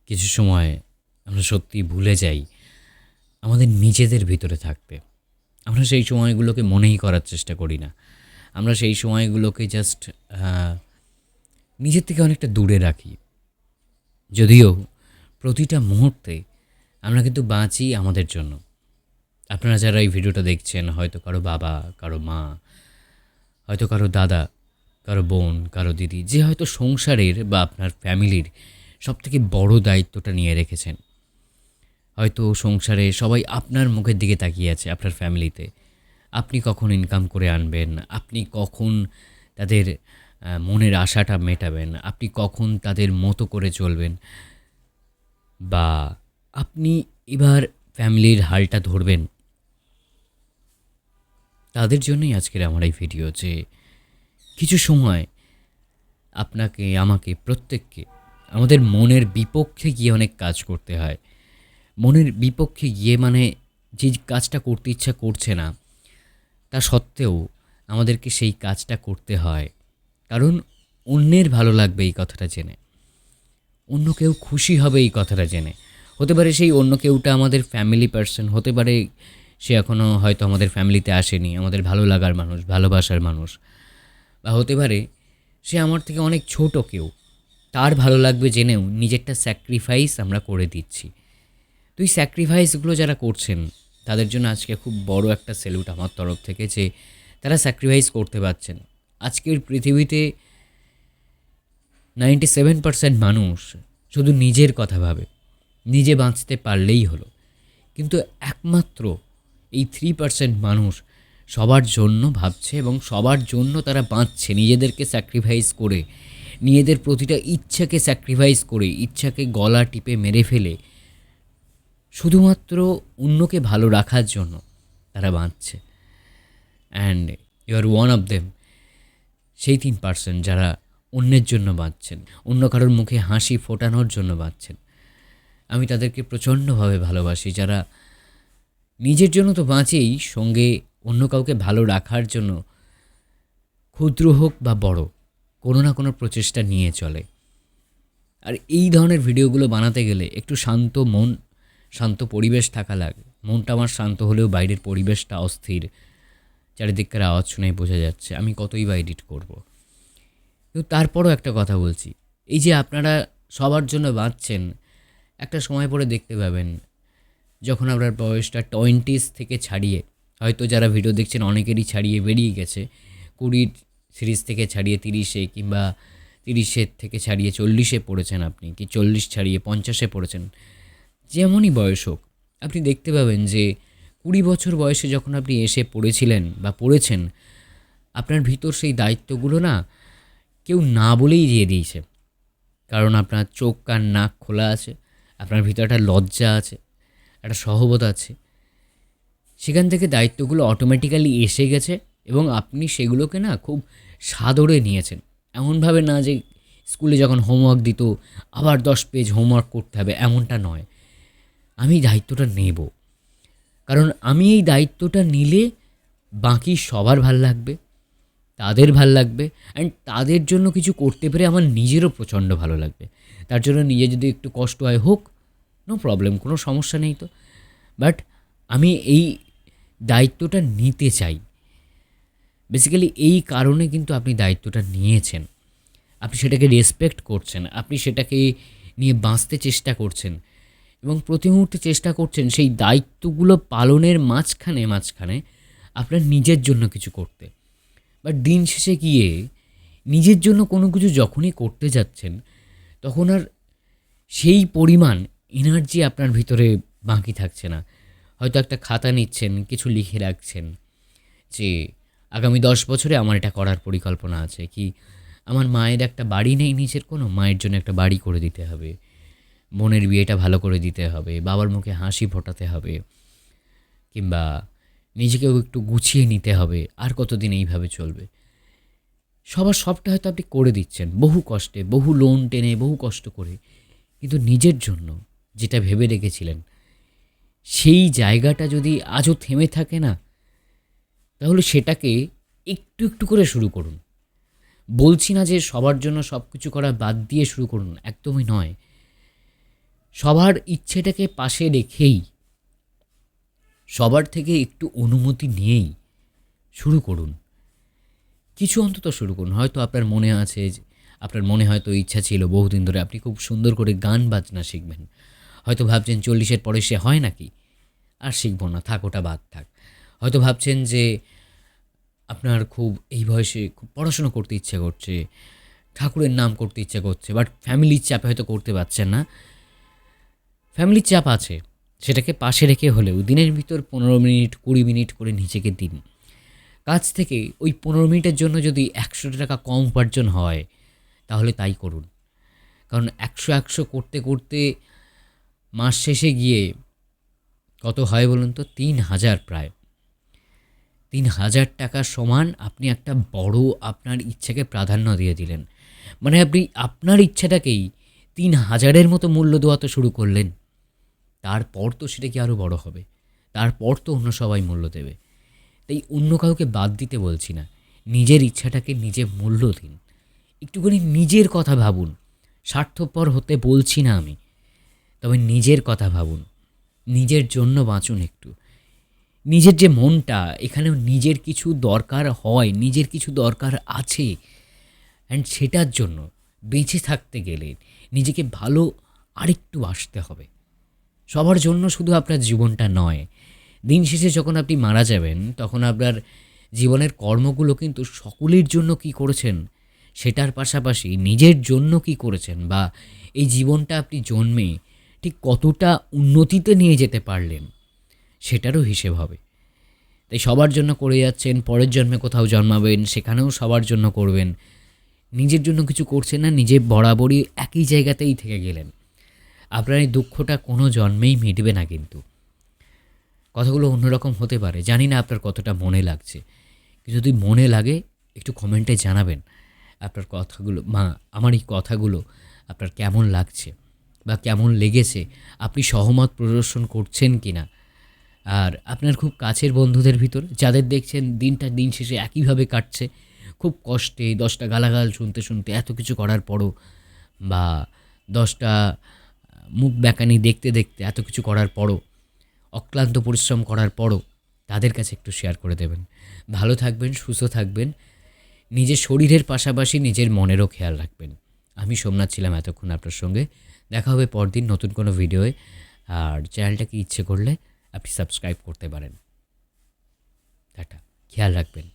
কিছু সময় আমরা সত্যিই ভুলে যাই আমাদের নিজেদের ভিতরে থাকতে। আমরা সেই সময়গুলোকে মনেই করার চেষ্টা করি না। আমরা সেই সময়গুলোকে জাস্ট নিজের থেকে অনেকটা দূরে রাখি। যদিও প্রতিটা মুহূর্তে আমরা কিন্তু বাঁচি আমাদের জন্য। আপনারা যারা এই ভিডিওটা দেখছেন, হয়তো কারো বাবা, কারো মা, হয়তো কারো দাদা, কারো বোন, কারো দিদি, যে হয়তো সংসারের বা আপনার ফ্যামিলির সবথেকে বড় দায়িত্বটা নিয়ে রেখেছেন। হয়তো সংসারে সবাই আপনার মুখের দিকে তাকিয়ে আছে, আপনার ফ্যামিলিতে। আপনি কখন ইনকাম করে আনবেন, আপনি কখন তাদের মনের আশাটা মেটাবেন, আপনি কখন তাদের মতো করে চলবেন, বা আপনি এবার ফ্যামিলির হালটা ধরবেন। তাদের জন্যই আজকের আমার এই ভিডিও, যে কিছু সময় আপনাকে, আমাকে, প্রত্যেককে আমাদের মনের বিপক্ষে গিয়ে অনেক কাজ করতে হয়। মনের বিপক্ষে গিয়ে মানে যে কাজটা করতে ইচ্ছা করছে না, তা সত্ত্বেও আমাদেরকে সেই কাজটা করতে হয়। কারণ অন্যের ভালো লাগবে এই কথাটা জেনে, অন্য কেউ খুশি হবে এই কথাটা জেনে। হতে পারে সেই অন্য কেউটা আমাদের ফ্যামিলি পার্সন, হতে পারে সে এখনও হয়তো আমাদের ফ্যামিলিতে আসেনি, আমাদের ভালো লাগার মানুষ, ভালোবাসার মানুষ, বা হতে পারে সে আমার থেকে অনেক ছোট কেউ। তার ভালো লাগবে জেনেও নিজেরটা স্যাক্রিফাইস আমরা করে দিচ্ছি। তো এই স্যাক্রিফাইসগুলো যারা করছেন তাদের জন্য আজকে খুব বড় একটা স্যালুট আমার তরফ থেকে, যে তারা স্যাক্রিফাইস করতে পারছেন। আজকের পৃথিবীতে 97% মানুষ শুধু নিজের কথা ভাবে, নিজে বাঁচতে পারলেই হলো। কিন্তু একমাত্র এই 3% মানুষ সবার জন্য ভাবছে এবং সবার জন্য তারা বাঁচছে, নিজেদেরকে স্যাক্রিফাইস করে, নিজেদের প্রতিটা ইচ্ছাকে স্যাক্রিফাইস করে, ইচ্ছাকে গলা টিপে মেরে ফেলে শুধুমাত্র অন্যকে ভালো রাখার জন্য তারা বাঁচছে। And you are one of them, সেই 3% যারা অন্যের জন্য বাঁচছেন, অন্য কারোর মুখে হাসি ফোটানোর জন্য বাঁচছেন। আমি তাদেরকে প্রচণ্ডভাবে ভালোবাসি, যারা নিজের জন্য তো বাঁচেই, সঙ্গে অন্য কাউকে ভালো রাখার জন্য ক্ষুদ্র হোক বা বড়, কোনো না কোনো প্রচেষ্টা নিয়ে চলে। আর এই ধরনের ভিডিওগুলো বানাতে গেলে একটু শান্ত মন, শান্ত পরিবেশ থাকা লাগে। মনটা আমার শান্ত হলেও বাইরের পরিবেশটা অস্থির, চারিদিককার আওয়াজ শুনেই বোঝা যাচ্ছে। আমি কতই বা এডিট করব। কিন্তু তারপরও একটা কথা বলছি, এই যে আপনারা সবার জন্য বাঁচছেন, একটা সময় পরে দেখতে পাবেন যখন আপনার বয়সটা 20s থেকে ছাড়িয়ে, হয়তো যারা ভিডিও দেখছেন অনেকেরই ছাড়িয়ে বেরিয়ে গেছে, 20 সিরিজ থেকে ছাড়িয়ে 30-এ, কিংবা 30-এর থেকে ছাড়িয়ে 40-এ পড়েছেন আপনি, কি 40 ছাড়িয়ে 50-এ পড়েছেন, যেমনই বয়স হোক, আপনি দেখতে পাবেন যে 20 বছর বয়সে যখন আপনি এসে পড়েছিলেন বা পড়েছেন, আপনার ভিতর সেই দায়িত্বগুলো না কেউ না বলেই দিয়ে দিয়েছে। কারণ আপনার চোখ কান নাক খোলা আছে, আপনার ভিতরে একটা লজ্জা আছে, একটা সহবত আছে। সেখান থেকে দায়িত্বগুলো অটোমেটিক্যালি এসে গেছে এবং আপনি সেগুলোকে না খুব সাদরে নিয়েছেন। এমনভাবে না যে স্কুলে যখন হোমওয়ার্ক দিত আবার 10 পেজ হোমওয়ার্ক করতে হবে, এমনটা নয়। আমি দায়িত্বটা নেব, কারণ আমি এই দায়িত্বটা নিলে বাকি সবার ভাল লাগবে, তাদের ভাল লাগবে, অ্যান্ড তাদের জন্য কিছু করতে পেরে আমার নিজেরও প্রচণ্ড ভালো লাগবে। তার জন্য নিজে যদি একটু কষ্ট হয় হোক, নো প্রবলেম, কোনো সমস্যা নেই তো। বাট আমি এই দায়িত্বটা নিতে চাই। বেসিক্যালি এই কারণে কিন্তু আপনি দায়িত্বটা নিয়েছেন, আপনি সেটাকে রেসপেক্ট করছেন, আপনি সেটাকে নিয়ে বাঁচতে চেষ্টা করছেন এবং প্রতি মুহূর্তে চেষ্টা করছেন সেই দায়িত্বগুলো পালনের মাঝখানে মাঝখানে আপনার নিজের জন্য কিছু করতে। বাট দিন শেষে গিয়ে নিজের জন্য কোনো কিছু যখনই করতে যাচ্ছেন, তখন আর সেই পরিমাণ এনার্জি আপনার ভিতরে বাকি থাকছে না। হয়তো একটা খাতা নিচ্ছেন, কিছু লিখে রাখছেন যে আগামী 10 বছরে আমার এটা করার পরিকল্পনা আছে, কি আমার মায়ের একটা বাড়ি নেই নিজের, কোনো মায়ের জন্য একটা বাড়ি করে দিতে হবে, বোনের বিয়েটা ভালো করে দিতে হবে, বাবার মুখে হাসি ফোটাতে হবে, কিংবা নিজেকেও একটু গুছিয়ে নিতে হবে। আর কতদিন এইভাবে চলবে? সবার সবটা হয়তো আপনি করে দিচ্ছেন বহু কষ্টে, বহু লোন টেনে, বহু কষ্ট করে, কিন্তু নিজের জন্য যেটা ভেবে রেখেছিলেন সেই জায়গাটা যদি আজও থেমে থাকে না, তাহলে সেটাকে একটু একটু করে শুরু করুন। বলছি না যে সবার জন্য সব কিছু করা বাদ দিয়ে শুরু করুন, একদমই নয়। সবার ইচ্ছেটাকে পাশে রেখেই, সবার থেকে একটু অনুমতি নিয়েই শুরু করুন। কিছু অন্তত শুরু করুন। হয়তো আপনার মনে আছে যে, আপনার মনে হয়তো ইচ্ছা ছিল বহুদিন ধরে আপনি খুব সুন্দর করে গান বাজনা শিখবেন। হয়তো ভাবছেন 40-এর পরে সে হয় নাকি, আর শিখব না, থাক ওটা বাদ থাক। হয়তো ভাবছেন যে আপনার খুব এই বয়সে খুব পড়াশুনো করতে ইচ্ছে করছে, ঠাকুরের নাম করতে ইচ্ছে করছে, বাট ফ্যামিলির চাপে হয়তো করতে পারছেন না। ফ্যামিলির চাপ আছে, সেটাকে পাশে রেখে হলেও দিনের ভিতর 15 মিনিট 20 মিনিট করে নিজেকে দিন। কাজ থেকে ওই 15 মিনিটের জন্য যদি 100 টাকা কম উপার্জন হয়, তাহলে তাই করুন। কারণ 100 করতে করতে মাস শেষে গিয়ে কত হয় বলুন তো? 3000 প্রায়। 3000 টাকা সমান আপনি একটা বড় আপনার ইচ্ছাকে প্রাধান্য দিয়ে দিলেন। মানে আপনি আপনার ইচ্ছাটাকেই 3000-এর মতো মূল্য দেওয়া তো শুরু করলেন। তারপর তো সেটা কি আরও বড় হবে, তারপর তো অন্য সবাই মূল্য দেবে। তাই অন্য কাউকে বাদ দিতে বলছি না, নিজের ইচ্ছাটাকে নিজে মূল্য দিন। একটুখানি নিজের কথা ভাবুন। স্বার্থপর হতে বলছি না আমি, তবে নিজের কথা ভাবুন। নিজের জন্য বাঁচুন একটু। নিজের যে মনটা, এখানেও নিজের কিছু দরকার হয়, নিজের কিছু দরকার আছে। অ্যান্ড সেটার জন্য বেঁচে থাকতে গেলে নিজেকে ভালো আরেকটু বাসতে হবে। সবার জন্য শুধু আপনার জীবনটা নয়, দিন শেষে যখন আপনি মারা যাবেন তখন আপনার জীবনের কর্মগুলো কিন্তু সকলের জন্য কি করেছেন সেটার পাশাপাশি নিজের জন্য কি করেছেন, বা এই জীবনটা আপনি জন্মে ঠিক কতটা উন্নতিতে নিয়ে যেতে পারলেন, সেটারও হিসেব হবে। তাই সবার জন্য করে যাচ্ছেন, পরের জন্মে কোথাও জন্মাবেন, সেখানেও সবার জন্য করবেন। নিজের জন্য কিছু করছেন না, নিজে বরাবরই একই জায়গাতেই থেকে গেলেন। আপনার এই দুঃখটা কোনো জন্মেই মিটবে না। কিন্তু কথাগুলো অন্যরকম হতে পারে, জানি না আপনার কতটা মনে লাগছে। যদি মনে লাগে একটু কমেন্টে জানাবেন আপনার কথাগুলো, আমার এই কথাগুলো আপনার কেমন লাগছে বা কেমন লেগেছে, আপনি সহমত প্রদর্শন করছেন কি না। আর আপনার খুব কাছের বন্ধুদের ভিতর যাদের দেখছেন দিনটা দিন শেষে একইভাবে কাটছে, খুব কষ্টে 10টা গালাগাল শুনতে শুনতে এত কিছু করার পরও, বা 10টা মুখ ব্যাকানি দেখতে দেখতে এত কিছু করার পরও, অক্লান্ত পরিশ্রম করার পরও, তাদের কাছে একটু শেয়ার করে দেবেন। ভালো থাকবেন, সুস্থ থাকবেন, নিজের শরীরের পাশাপাশি নিজের মনেরও খেয়াল রাখবেন। আমি সোমনাথ ছিলাম এতক্ষণ আপনার সঙ্গে। দেখা হবে পরদিন নতুন কোনো ভিডিওয়ে। আর চ্যানেলটাকে ইচ্ছে করলে আপনি সাবস্ক্রাইব করতে পারেন। টাটা, খেয়াল রাখবেন।